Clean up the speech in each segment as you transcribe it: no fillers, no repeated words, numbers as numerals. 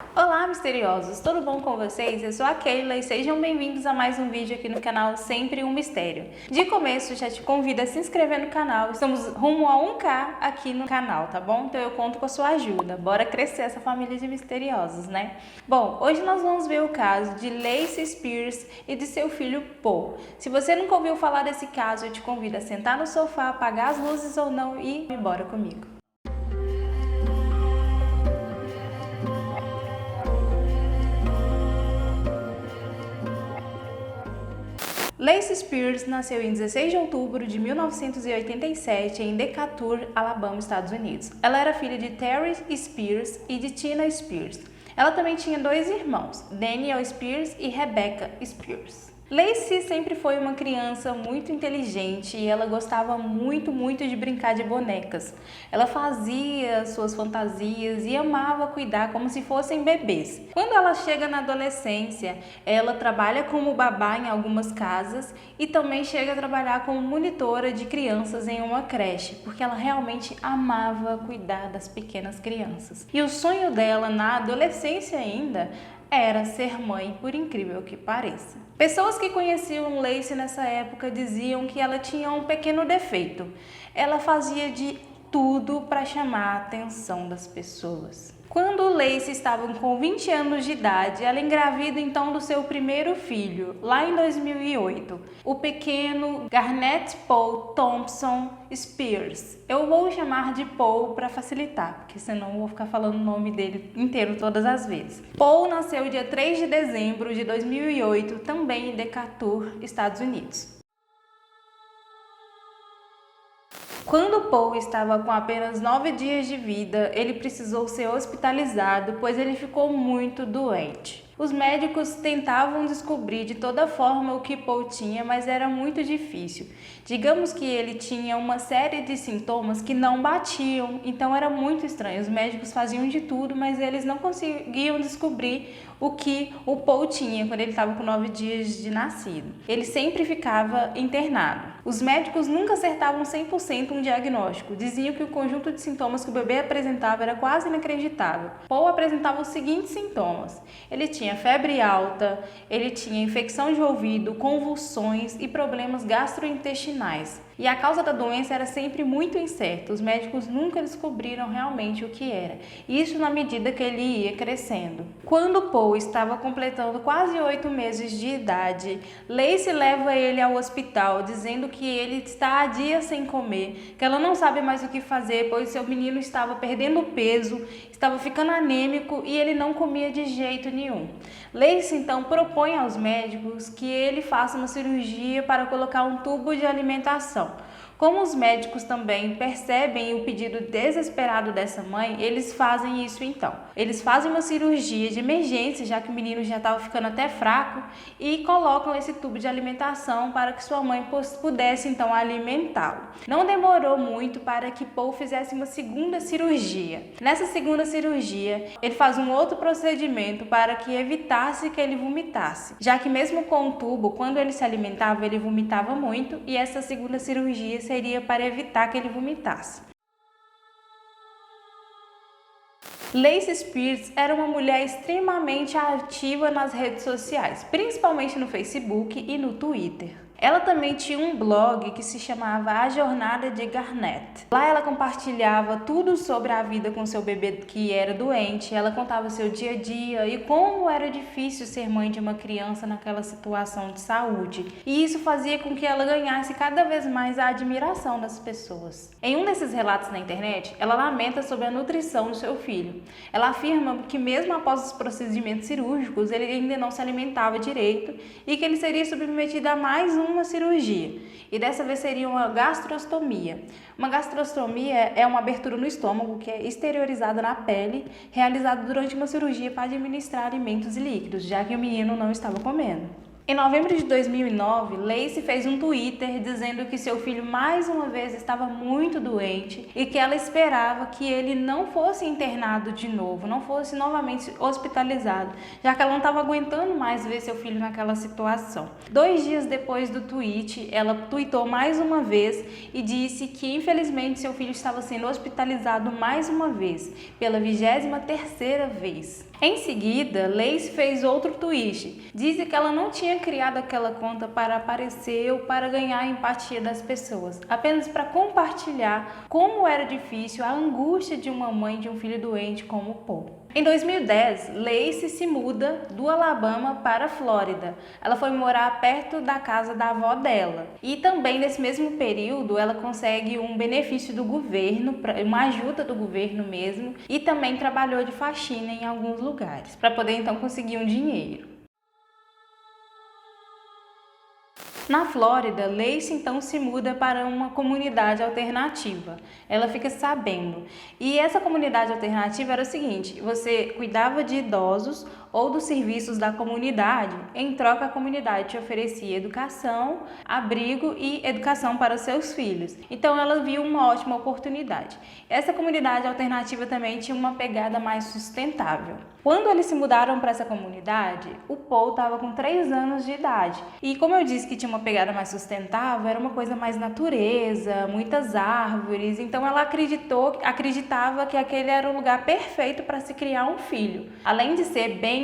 Olá, misteriosos! Tudo bom com vocês? Eu sou a Keila e sejam bem-vindos a mais um vídeo aqui no canal Sempre um Mistério. De começo, já te convido a se inscrever no canal. Estamos rumo a 1K aqui no canal, tá bom? Então eu conto com a sua ajuda. Bora crescer essa família de misteriosos, né? Bom, hoje nós vamos ver o caso de Lacey Spears e de seu filho Paul. Se você nunca ouviu falar desse caso, eu te convido a sentar no sofá, apagar as luzes ou não e ir embora comigo. Lacey Spears nasceu em 16 de outubro de 1987 em Decatur, Alabama, Estados Unidos. Ela era filha de Terry Spears e de Tina Spears. Ela também tinha dois irmãos, Daniel Spears e Rebecca Spears. Lacey sempre foi uma criança muito inteligente e ela gostava muito de brincar de bonecas. Ela fazia suas fantasias e amava cuidar como se fossem bebês. Quando ela chega na adolescência, ela trabalha como babá em algumas casas e também chega a trabalhar como monitora de crianças em uma creche, porque ela realmente amava cuidar das pequenas crianças. E o sonho dela na adolescência ainda era ser mãe, por incrível que pareça. Pessoas que conheciam Lacey nessa época diziam que ela tinha um pequeno defeito. Ela fazia de tudo para chamar a atenção das pessoas. Quando Lacey estava com 20 anos de idade, ela engravida então do seu primeiro filho, lá em 2008, o pequeno Garnett Paul Thompson Spears. Eu vou chamar de Paul para facilitar, porque senão eu vou ficar falando o nome dele inteiro todas as vezes. Paul nasceu dia 3 de dezembro de 2008, também em Decatur, Estados Unidos. Quando Paul estava com apenas 9 dias de vida, ele precisou ser hospitalizado, pois ele ficou muito doente. Os médicos tentavam descobrir de toda forma o que Paul tinha, mas era muito difícil. Digamos que ele tinha uma série de sintomas que não batiam, então era muito estranho. Os médicos faziam de tudo, mas eles não conseguiam descobrir o que o Paul tinha quando ele estava com 9 dias de nascido. Ele sempre ficava internado. Os médicos nunca acertavam 100% um diagnóstico. Diziam que o conjunto de sintomas que o bebê apresentava era quase inacreditável. Paul apresentava os seguintes sintomas. Ele tinha febre alta, ele tinha infecção de ouvido, convulsões e problemas gastrointestinais. E a causa da doença era sempre muito incerta. Os médicos nunca descobriram realmente o que era. Isso na medida que ele ia crescendo. Quando Paul estava completando quase 8 meses de idade, Lacey leva ele ao hospital, dizendo que ele está há dias sem comer, que ela não sabe mais o que fazer, pois seu menino estava perdendo peso, estava ficando anêmico e ele não comia de jeito nenhum. Lacey então propõe aos médicos que ele faça uma cirurgia para colocar um tubo de alimentação. Como os médicos também percebem o pedido desesperado dessa mãe, eles fazem isso então. Eles fazem uma cirurgia de emergência, já que o menino já estava ficando até fraco, e colocam esse tubo de alimentação para que sua mãe pudesse então alimentá-lo. Não demorou muito para que Paul fizesse uma segunda cirurgia. Nessa segunda cirurgia, ele faz um outro procedimento para que evitasse que ele vomitasse, já que mesmo com o tubo, quando ele se alimentava, ele vomitava muito, e essa segunda cirurgia seria para evitar que ele vomitasse. Lacey Spears era uma mulher extremamente ativa nas redes sociais, principalmente no Facebook e no Twitter. Ela também tinha um blog que se chamava A Jornada de Garnett. Lá ela compartilhava tudo sobre a vida com seu bebê que era doente, ela contava seu dia a dia e como era difícil ser mãe de uma criança naquela situação de saúde. E isso fazia com que ela ganhasse cada vez mais a admiração das pessoas. Em um desses relatos na internet, ela lamenta sobre a nutrição do seu filho. Ela afirma que mesmo após os procedimentos cirúrgicos, ele ainda não se alimentava direito e que ele seria submetido a mais uma cirurgia, e dessa vez seria uma gastrostomia. Uma gastrostomia é uma abertura no estômago que é exteriorizada na pele, realizada durante uma cirurgia para administrar alimentos e líquidos, já que o menino não estava comendo. Em novembro de 2009, Lacey fez um Twitter dizendo que seu filho mais uma vez estava muito doente e que ela esperava que ele não fosse internado de novo, não fosse novamente hospitalizado, já que ela não estava aguentando mais ver seu filho naquela situação. 2 dias depois do tweet, ela tweetou mais uma vez e disse que infelizmente seu filho estava sendo hospitalizado mais uma vez, pela 23ª vez. Em seguida, Lacey fez outro twist. Disse que ela não tinha criado aquela conta para aparecer ou para ganhar a empatia das pessoas, apenas para compartilhar como era difícil a angústia de uma mãe de um filho doente como Paul. Em 2010, Lacey se muda do Alabama para a Flórida. Ela foi morar perto da casa da avó dela. E também nesse mesmo período, ela consegue um benefício do governo, uma ajuda do governo mesmo, e também trabalhou de faxina em alguns lugares, para poder então conseguir um dinheiro. Na Flórida, Lacey então se muda para uma comunidade alternativa. Ela fica sabendo. E essa comunidade alternativa era o seguinte: você cuidava de idosos ou dos serviços da comunidade, em troca a comunidade te oferecia educação, abrigo e educação para seus filhos. Então ela viu uma ótima oportunidade. Essa comunidade alternativa também tinha uma pegada mais sustentável. Quando eles se mudaram para essa comunidade, o Paul estava com 3 anos de idade. E como eu disse que tinha uma pegada mais sustentável, era uma coisa mais natureza, muitas árvores. Então ela acreditava que aquele era o lugar perfeito para se criar um filho. Além de ser bem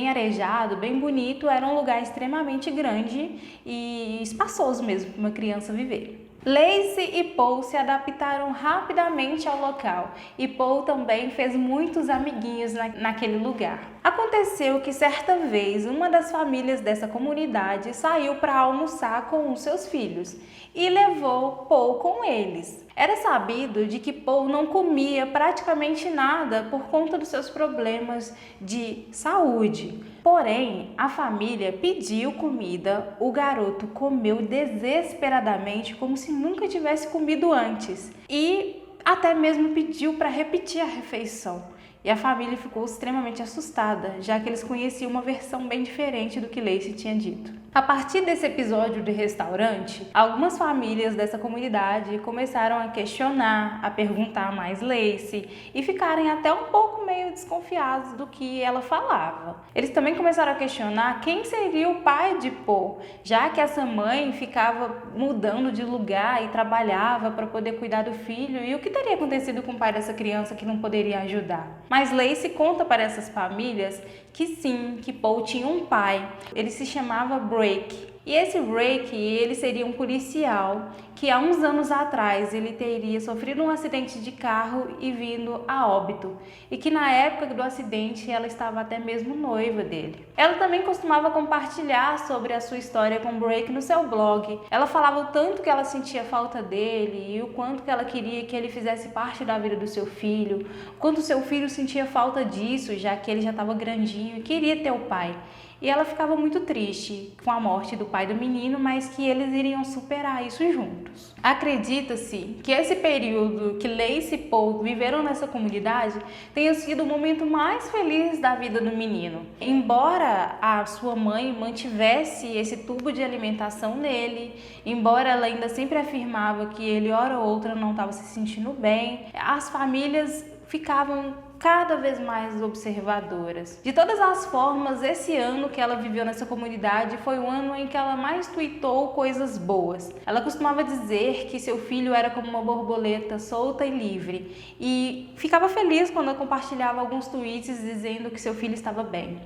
arejado, bem bonito, era um lugar extremamente grande e espaçoso mesmo para uma criança viver. Lacey e Paul se adaptaram rapidamente ao local e Paul também fez muitos amiguinhos naquele lugar. Aconteceu que certa vez uma das famílias dessa comunidade saiu para almoçar com os seus filhos e levou Paul com eles. Era sabido de que Paul não comia praticamente nada por conta dos seus problemas de saúde. Porém, a família pediu comida, o garoto comeu desesperadamente como se nunca tivesse comido antes e até mesmo pediu para repetir a refeição. E a família ficou extremamente assustada, já que eles conheciam uma versão bem diferente do que Lacey tinha dito. A partir desse episódio do restaurante, algumas famílias dessa comunidade começaram a questionar, a perguntar mais Lacey e ficarem até um pouco meio desconfiados do que ela falava. Eles também começaram a questionar quem seria o pai de Paul, já que essa mãe ficava mudando de lugar e trabalhava para poder cuidar do filho, e o que teria acontecido com o pai dessa criança que não poderia ajudar. Mas Lacey conta para essas famílias que sim, que Paul tinha um pai. Ele se chamava Blake. E esse Blake, ele seria um policial que há uns anos atrás ele teria sofrido um acidente de carro e vindo a óbito. E que na época do acidente ela estava até mesmo noiva dele. Ela também costumava compartilhar sobre a sua história com Blake no seu blog. Ela falava o tanto que ela sentia falta dele e o quanto que ela queria que ele fizesse parte da vida do seu filho. Quanto o seu filho sentia falta disso, já que ele já estava grandinho e queria ter o pai. E ela ficava muito triste com a morte do pai do menino, mas que eles iriam superar isso juntos. Acredita-se que esse período que Lacey e Paul viveram nessa comunidade tenha sido o momento mais feliz da vida do menino. Embora a sua mãe mantivesse esse tubo de alimentação nele, embora ela ainda sempre afirmava que ele hora ou outra não estava se sentindo bem, as famílias ficavam cada vez mais observadoras. De todas as formas, esse ano que ela viveu nessa comunidade foi o ano em que ela mais tweetou coisas boas. Ela costumava dizer que seu filho era como uma borboleta solta e livre e ficava feliz quando ela compartilhava alguns tweets dizendo que seu filho estava bem.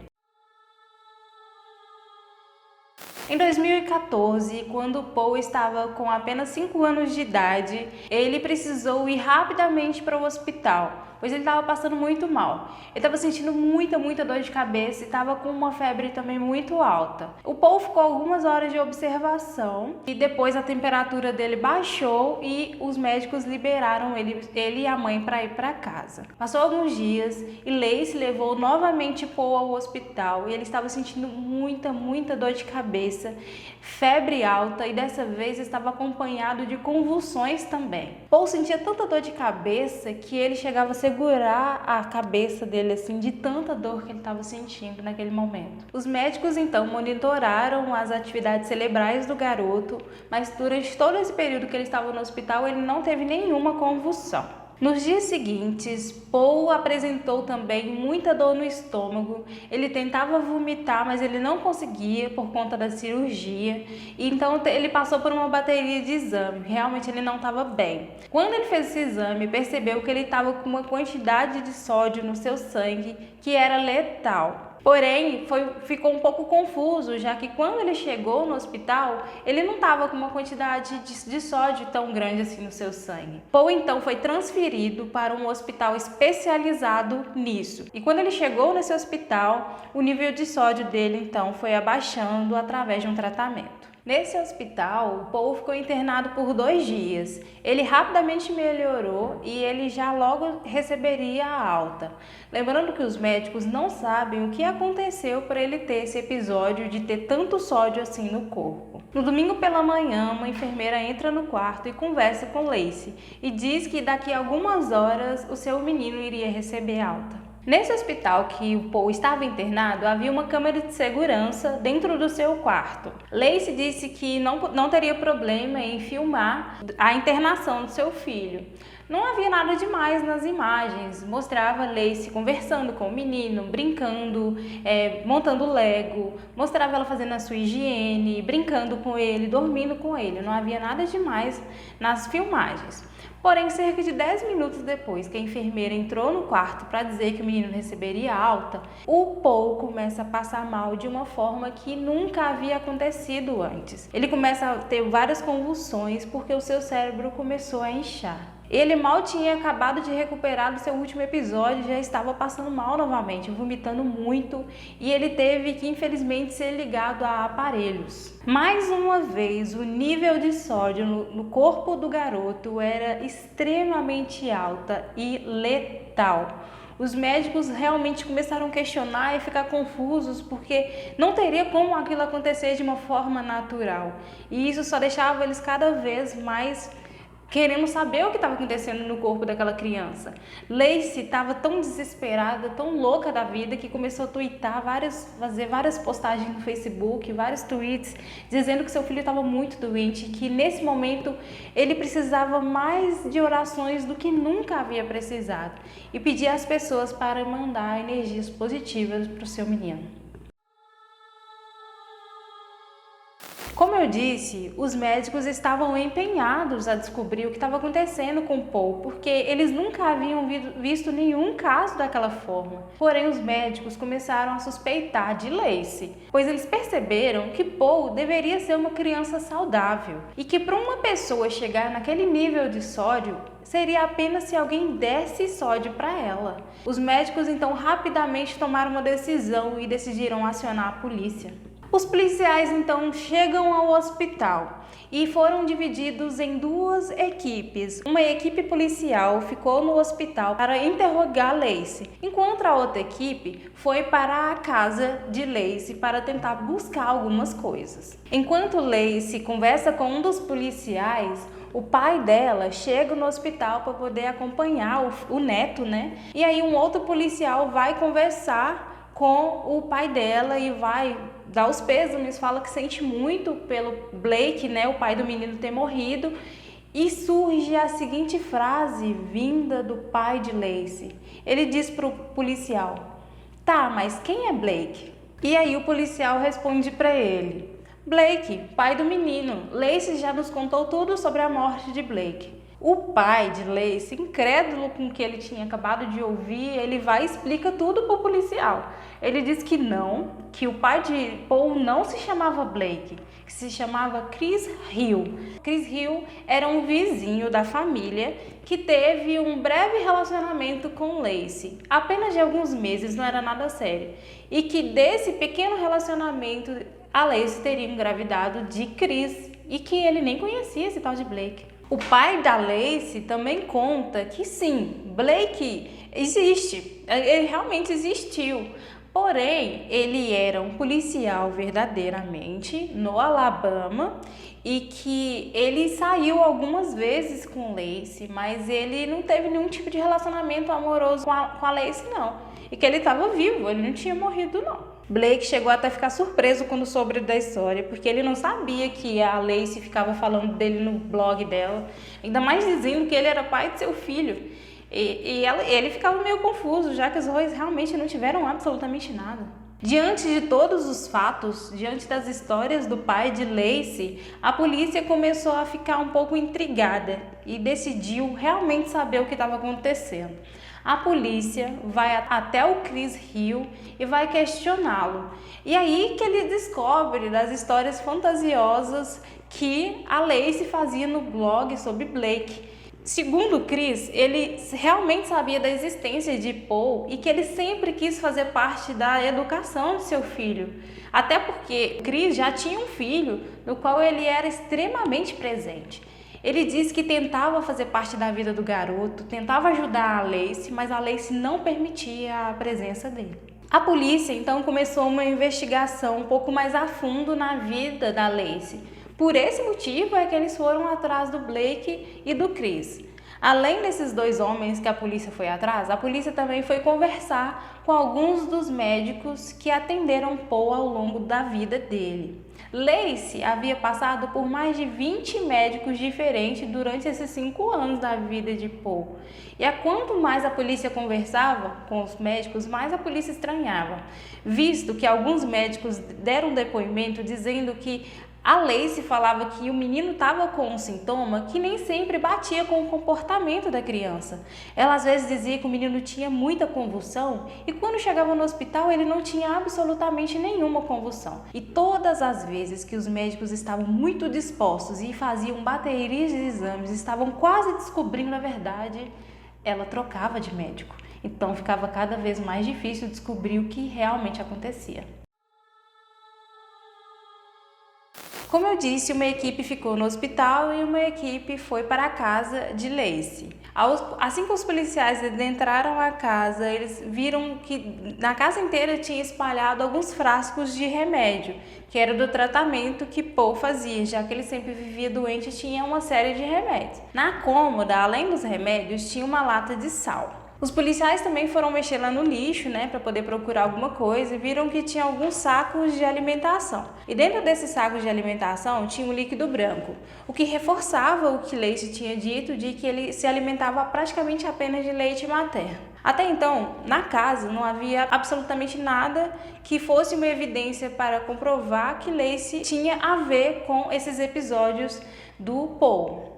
Em 2014, quando Paul estava com apenas 5 anos de idade, ele precisou ir rapidamente para o hospital, pois ele estava passando muito mal. Ele estava sentindo muita dor de cabeça e estava com uma febre também muito alta. O Paul ficou algumas horas de observação e depois a temperatura dele baixou e os médicos liberaram ele e a mãe para ir para casa. Passou alguns dias e Lacey levou novamente Paul ao hospital e ele estava sentindo muita dor de cabeça, febre alta e dessa vez estava acompanhado de convulsões também. Paul sentia tanta dor de cabeça que ele chegava a segurar a cabeça dele assim de tanta dor que ele estava sentindo naquele momento. Os médicos então monitoraram as atividades cerebrais do garoto, mas durante todo esse período que ele estava no hospital ele não teve nenhuma convulsão. Nos dias seguintes, Paul apresentou também muita dor no estômago. Ele tentava vomitar, mas ele não conseguia por conta da cirurgia. Então ele passou por uma bateria de exame. Realmente ele não estava bem. Quando ele fez esse exame, percebeu que ele estava com uma quantidade de sódio no seu sangue que era letal. Porém, ficou um pouco confuso, já que quando ele chegou no hospital, ele não estava com uma quantidade de sódio tão grande assim no seu sangue. Paul então foi transferido para um hospital especializado nisso. E quando ele chegou nesse hospital, o nível de sódio dele então foi abaixando através de um tratamento. Nesse hospital, Paul ficou internado por 2 dias. Ele rapidamente melhorou e ele já logo receberia a alta. Lembrando que os médicos não sabem o que aconteceu para ele ter esse episódio de ter tanto sódio assim no corpo. No domingo pela manhã, uma enfermeira entra no quarto e conversa com Lacey e diz que daqui a algumas horas o seu menino iria receber alta. Nesse hospital que o Paul estava internado, havia uma câmera de segurança dentro do seu quarto. Lacey disse que não teria problema em filmar a internação do seu filho. Não havia nada demais nas imagens, mostrava Lacey conversando com o menino, brincando, montando Lego, mostrava ela fazendo a sua higiene, brincando com ele, dormindo com ele. Não havia nada demais nas filmagens. Porém, cerca de 10 minutos depois que a enfermeira entrou no quarto para dizer que o menino receberia alta, o Paul começa a passar mal de uma forma que nunca havia acontecido antes. Ele começa a ter várias convulsões porque o seu cérebro começou a inchar. Ele mal tinha acabado de recuperar do seu último episódio, já estava passando mal novamente, vomitando muito, e ele teve que infelizmente ser ligado a aparelhos. Mais uma vez, o nível de sódio no corpo do garoto era extremamente alta e letal. Os médicos realmente começaram a questionar e ficar confusos porque não teria como aquilo acontecer de uma forma natural. E isso só deixava eles cada vez mais querendo saber o que estava acontecendo no corpo daquela criança. Lacey estava tão desesperada, tão louca da vida, que começou a twittar, fazer várias postagens no Facebook, vários tweets, dizendo que seu filho estava muito doente, que nesse momento ele precisava mais de orações do que nunca havia precisado, e pedia às pessoas para mandar energias positivas para o seu menino. Como eu disse, os médicos estavam empenhados a descobrir o que estava acontecendo com Paul, porque eles nunca haviam visto nenhum caso daquela forma. Porém, os médicos começaram a suspeitar de Lacey, pois eles perceberam que Paul deveria ser uma criança saudável e que para uma pessoa chegar naquele nível de sódio, seria apenas se alguém desse sódio para ela. Os médicos então rapidamente tomaram uma decisão e decidiram acionar a polícia. Os policiais então chegam ao hospital e foram divididos em 2 equipes. Uma equipe policial ficou no hospital para interrogar Lacey, enquanto a outra equipe foi para a casa de Lacey para tentar buscar algumas coisas. Enquanto Lacey conversa com um dos policiais, o pai dela chega no hospital para poder acompanhar o neto, né? E aí um outro policial vai conversar com o pai dela e vai dar os pêsames, fala que sente muito pelo Blake, né, o pai do menino, ter morrido. E surge a seguinte frase vinda do pai de Lacey. Ele diz para o policial: "Tá, mas quem é Blake?" E aí o policial responde para ele: "Blake, pai do menino. Lacey já nos contou tudo sobre a morte de Blake." O pai de Lacey, incrédulo com o que ele tinha acabado de ouvir, ele vai e explica tudo para o policial. Ele diz que não, que o pai de Paul não se chamava Blake, que se chamava Chris Hill. Chris Hill era um vizinho da família que teve um breve relacionamento com Lacey, apenas de alguns meses, não era nada sério. E que desse pequeno relacionamento, a Lacey teria engravidado de Chris e que ele nem conhecia esse tal de Blake. O pai da Lacey também conta que sim, Blake existe, ele realmente existiu. Porém, ele era um policial verdadeiramente no Alabama e que ele saiu algumas vezes com Lacey, mas ele não teve nenhum tipo de relacionamento amoroso com a Lacey, não. e que ele estava vivo, ele não tinha morrido não. Blake chegou até a ficar surpreso quando soube da história, porque ele não sabia que a Lacey ficava falando dele no blog dela, ainda mais dizendo que ele era pai de seu filho. Ele ficava meio confuso, já que os Roys realmente não tiveram absolutamente nada. Diante de todos os fatos, diante das histórias do pai de Lacey, a polícia começou a ficar um pouco intrigada e decidiu realmente saber o que estava acontecendo. A polícia vai até o Chris Hill e vai questioná-lo. E aí que ele descobre das histórias fantasiosas que a Lacey fazia no blog sobre Blake. Segundo Chris, ele realmente sabia da existência de Paul e que ele sempre quis fazer parte da educação de seu filho. Até porque Chris já tinha um filho no qual ele era extremamente presente. Ele disse que tentava fazer parte da vida do garoto, tentava ajudar a Lacey, mas a Lacey não permitia a presença dele. A polícia então começou uma investigação um pouco mais a fundo na vida da Lacey. Por esse motivo é que eles foram atrás do Blake e do Chris. Além desses dois homens que a polícia foi atrás, a polícia também foi conversar com alguns dos médicos que atenderam Paul ao longo da vida dele. Lacey havia passado por mais de 20 médicos diferentes durante esses 5 anos da vida de Paul. E quanto mais a polícia conversava com os médicos, mais a polícia estranhava, visto que alguns médicos deram depoimento dizendo que a Lacey falava que o menino estava com um sintoma que nem sempre batia com o comportamento da criança. Ela às vezes dizia que o menino tinha muita convulsão e quando chegava no hospital ele não tinha absolutamente nenhuma convulsão. E todas as vezes que os médicos estavam muito dispostos e faziam baterias de exames, estavam quase descobrindo a verdade, ela trocava de médico. Então ficava cada vez mais difícil descobrir o que realmente acontecia. Como eu disse, uma equipe ficou no hospital e uma equipe foi para a casa de Lacey. Assim que os policiais adentraram a casa, eles viram que na casa inteira tinha espalhado alguns frascos de remédio, que era do tratamento que Paul fazia, já que ele sempre vivia doente e tinha uma série de remédios. Na cômoda, além dos remédios, tinha uma lata de sal. Os policiais também foram mexer lá no lixo, para poder procurar alguma coisa e viram que tinha alguns sacos de alimentação. E dentro desses sacos de alimentação tinha um líquido branco, o que reforçava o que Lacey tinha dito de que ele se alimentava praticamente apenas de leite materno. Até então, na casa não havia absolutamente nada que fosse uma evidência para comprovar que Lacey tinha a ver com esses episódios do Paul.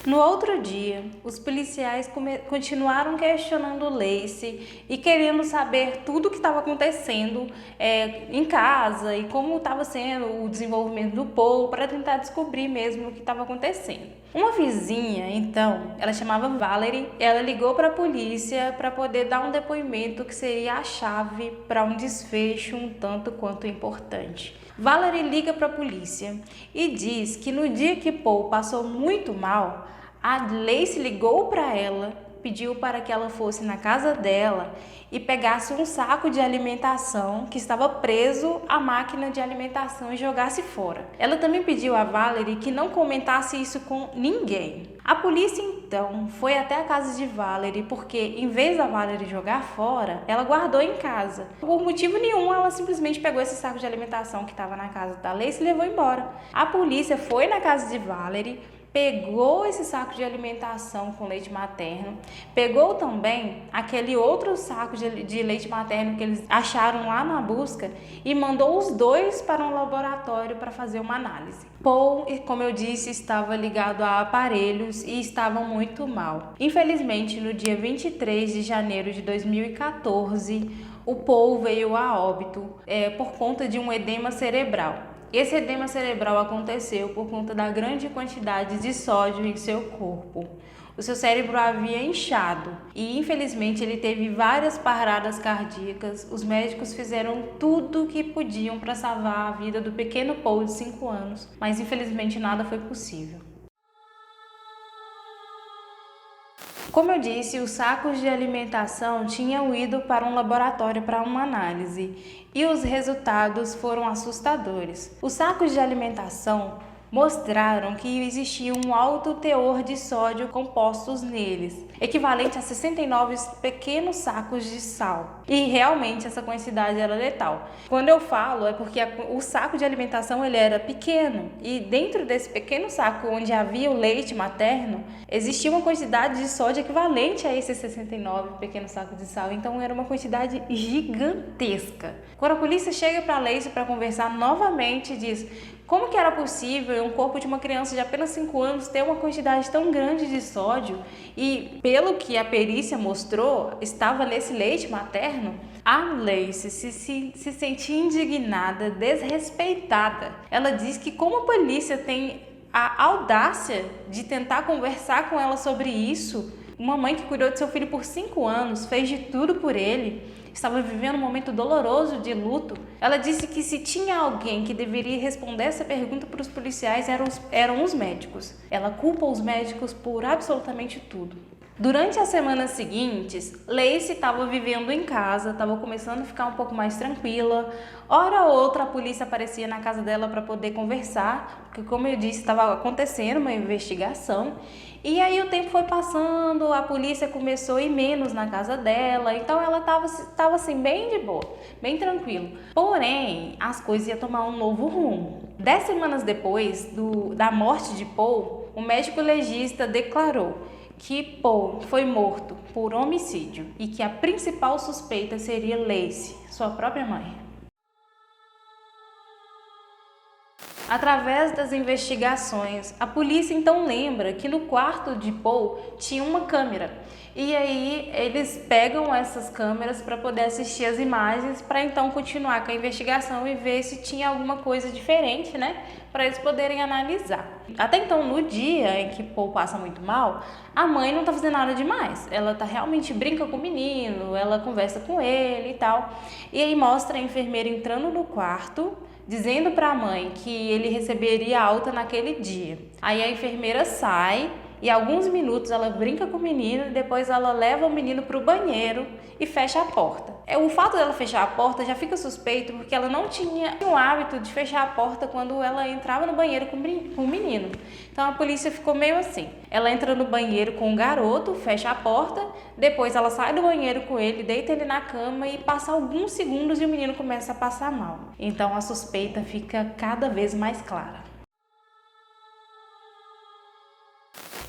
No outro dia, os policiais continuaram questionando Lacey e querendo saber tudo o que estava acontecendo em casa e como estava sendo o desenvolvimento do Paul para tentar descobrir mesmo o que estava acontecendo. Uma vizinha, então, ela chamava Valerie, ela ligou para a polícia para poder dar um depoimento que seria a chave para um desfecho um tanto quanto importante. Valerie liga para a polícia e diz que no dia que Paul passou muito mal, a Lacey ligou para ela, pediu para que ela fosse na casa dela e pegasse um saco de alimentação que estava preso à máquina de alimentação e jogasse fora. Ela também pediu a Valerie que não comentasse isso com ninguém. A polícia então foi até a casa de Valerie porque, em vez da Valerie jogar fora, ela guardou em casa. Por motivo nenhum, ela simplesmente pegou esse saco de alimentação que estava na casa da Lacey e levou embora. A polícia foi na casa de Valerie, pegou esse saco de alimentação com leite materno, pegou também aquele outro saco de leite materno que eles acharam lá na busca e mandou os dois para um laboratório para fazer uma análise. Paul, como eu disse, estava ligado a aparelhos e estava muito mal. Infelizmente, no dia 23 de janeiro de 2014, o Paul veio a óbito por conta de um edema cerebral. Esse edema cerebral aconteceu por conta da grande quantidade de sódio em seu corpo. O seu cérebro havia inchado e, infelizmente, ele teve várias paradas cardíacas. Os médicos fizeram tudo o que podiam para salvar a vida do pequeno Paul de 5 anos, mas, infelizmente, nada foi possível. Como eu disse, os sacos de alimentação tinham ido para um laboratório para uma análise e os resultados foram assustadores. Os sacos de alimentação mostraram que existia um alto teor de sódio compostos neles, equivalente a 69 pequenos sacos de sal. E realmente essa quantidade era letal. Quando eu falo, é porque o saco de alimentação ele era pequeno, e dentro desse pequeno saco onde havia o leite materno, existia uma quantidade de sódio equivalente a esses 69 pequenos sacos de sal. Então era uma quantidade gigantesca. Quando a polícia chega para Lacey para conversar novamente, diz: como que era possível um corpo de uma criança de apenas 5 anos ter uma quantidade tão grande de sódio? E pelo que a perícia mostrou, estava nesse leite materno. A Lacey se sentia indignada, desrespeitada. Ela diz que como a polícia tem a audácia de tentar conversar com ela sobre isso, uma mãe que cuidou de seu filho por 5 anos, fez de tudo por ele, estava vivendo um momento doloroso de luto. Ela disse que se tinha alguém que deveria responder essa pergunta para os policiais, eram os médicos. Ela culpa os médicos por absolutamente tudo. Durante as semanas seguintes, Lacey estava vivendo em casa, estava começando a ficar um pouco mais tranquila. Hora ou outra a polícia aparecia na casa dela para poder conversar, porque como eu disse, estava acontecendo uma investigação. E aí o tempo foi passando, a polícia começou a ir menos na casa dela, então ela estava assim bem de boa, bem tranquila. Porém, as coisas iam tomar um novo rumo. 10 semanas depois da morte de Paul, o médico legista declarou que Paul foi morto por homicídio e que a principal suspeita seria Lacey, sua própria mãe. Através das investigações, a polícia então lembra que no quarto de Paul tinha uma câmera. E aí eles pegam essas câmeras para poder assistir as imagens, para então continuar com a investigação e ver se tinha alguma coisa diferente, né? Para eles poderem analisar. Até então, no dia em que Paul passa muito mal, a mãe não tá fazendo nada demais. Ela realmente brinca com o menino, ela conversa com ele e tal. E aí mostra a enfermeira entrando no quarto, dizendo para a mãe que ele receberia alta naquele dia. Aí a enfermeira sai e alguns minutos ela brinca com o menino, depois ela leva o menino para o banheiro e fecha a porta. O fato dela fechar a porta já fica suspeito, porque ela não tinha o hábito de fechar a porta quando ela entrava no banheiro com o menino. Então a polícia ficou meio assim. Ela entra no banheiro com o garoto, fecha a porta, depois ela sai do banheiro com ele, deita ele na cama e passa alguns segundos e o menino começa a passar mal. Então a suspeita fica cada vez mais clara.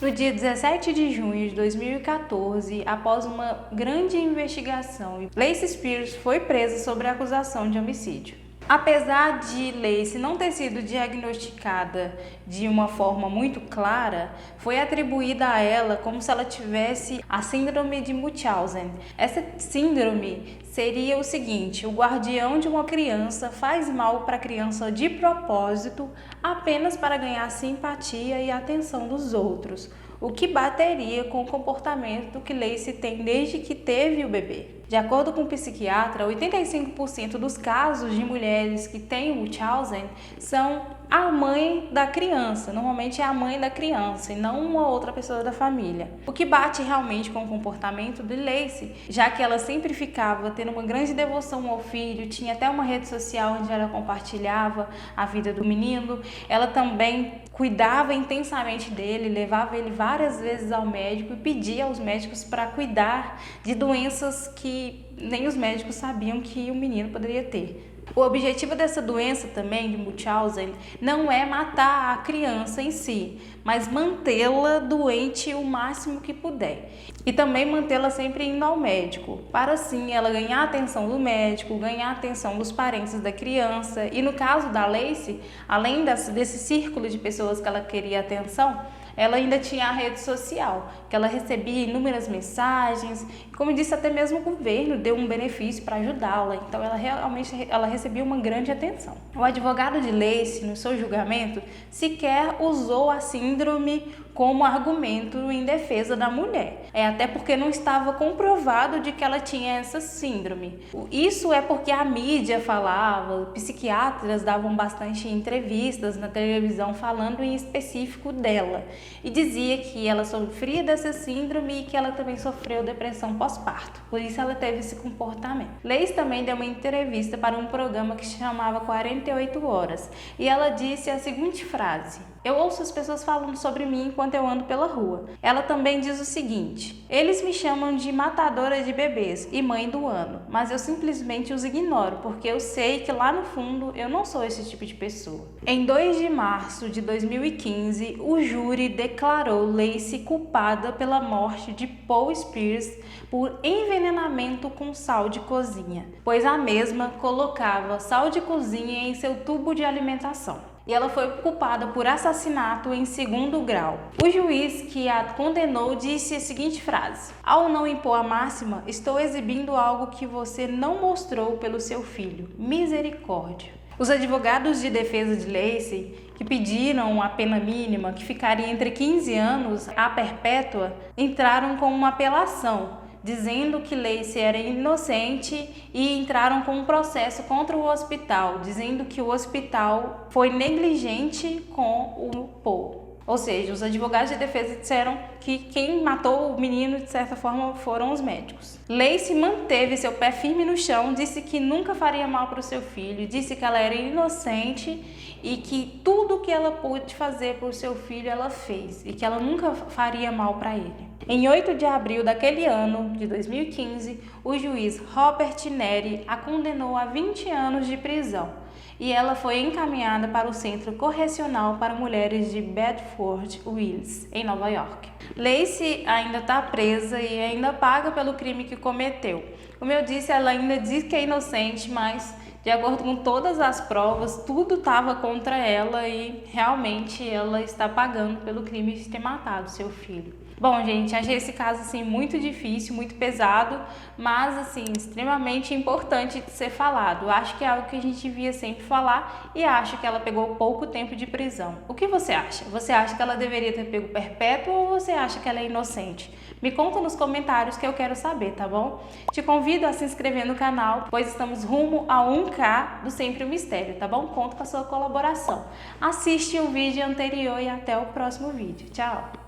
No dia 17 de junho de 2014, após uma grande investigação, Lacey Spears foi presa sob a acusação de homicídio. Apesar de Lacey não ter sido diagnosticada de uma forma muito clara, foi atribuída a ela como se ela tivesse a síndrome de Munchausen. Essa síndrome seria o seguinte: o guardião de uma criança faz mal para a criança de propósito, apenas para ganhar simpatia e atenção dos outros, o que bateria com o comportamento que Lacey tem desde que teve o bebê. De acordo com o psiquiatra, 85% dos casos de mulheres que têm o Munchausen são a mãe da criança. Normalmente é a mãe da criança e não uma outra pessoa da família. O que bate realmente com o comportamento de Lacey, já que ela sempre ficava tendo uma grande devoção ao filho, tinha até uma rede social onde ela compartilhava a vida do menino. Ela também cuidava intensamente dele, levava ele várias vezes ao médico e pedia aos médicos para cuidar de doenças que nem os médicos sabiam que o menino poderia ter. O objetivo dessa doença também, de Munchausen, não é matar a criança em si, mas mantê-la doente o máximo que puder. E também mantê-la sempre indo ao médico, para assim ela ganhar a atenção do médico, ganhar a atenção dos parentes da criança. E no caso da Lacey, além desse círculo de pessoas que ela queria atenção, ela ainda tinha a rede social, que ela recebia inúmeras mensagens, como eu disse, até mesmo o governo deu um benefício para ajudá-la, então ela recebia uma grande atenção. O advogado de Lacey, no seu julgamento, sequer usou a síndrome como argumento em defesa da mulher, até porque não estava comprovado de que ela tinha essa síndrome. Isso é porque a mídia falava, psiquiatras davam bastante entrevistas na televisão falando em específico dela, e dizia que ela sofria dessa síndrome e que ela também sofreu depressão pós-parto, por isso ela teve esse comportamento. Lacey também deu uma entrevista para um programa que se chamava 48 Horas, e ela disse a seguinte frase: Eu ouço as pessoas falando sobre mim enquanto eu ando pela rua. Ela também diz o seguinte: eles me chamam de matadora de bebês e mãe do ano, mas eu simplesmente os ignoro, porque eu sei que lá no fundo eu não sou esse tipo de pessoa. Em 2 de março de 2015, o júri declarou Lacey culpada pela morte de Paul Spears por envenenamento com sal de cozinha, pois a mesma colocava sal de cozinha em seu tubo de alimentação. E ela foi culpada por assassinato em 2º grau. O juiz que a condenou disse a seguinte frase: ao não impor a máxima, estou exibindo algo que você não mostrou pelo seu filho. Misericórdia. Os advogados de defesa de Lacey, que pediram a pena mínima, que ficaria entre 15 anos a perpétua, entraram com uma apelação, dizendo que Lacey era inocente e entraram com um processo contra o hospital, dizendo que o hospital foi negligente com o Paul. Ou seja, os advogados de defesa disseram que quem matou o menino, de certa forma, foram os médicos. Lacey manteve seu pé firme no chão, disse que nunca faria mal para o seu filho, disse que ela era inocente e que tudo que ela pôde fazer por seu filho ela fez e que ela nunca faria mal para ele. Em 8 de abril daquele ano, de 2015, o juiz Robert Neri a condenou a 20 anos de prisão e ela foi encaminhada para o Centro Correcional para Mulheres de Bedford Wills, em Nova York. Lacey ainda está presa e ainda paga pelo crime que cometeu. Como eu disse, ela ainda diz que é inocente, mas de acordo com todas as provas, tudo estava contra ela e realmente ela está pagando pelo crime de ter matado seu filho. Bom, gente, achei esse caso assim muito difícil, muito pesado, mas assim extremamente importante de ser falado. Acho que é algo que a gente devia sempre falar e acho que ela pegou pouco tempo de prisão. O que você acha? Você acha que ela deveria ter pego perpétuo ou você acha que ela é inocente? Me conta nos comentários que eu quero saber, tá bom? Te convido a se inscrever no canal, pois estamos rumo a 1K do Sempre um Mistério, tá bom? Conto com a sua colaboração. Assiste o vídeo anterior e até o próximo vídeo. Tchau!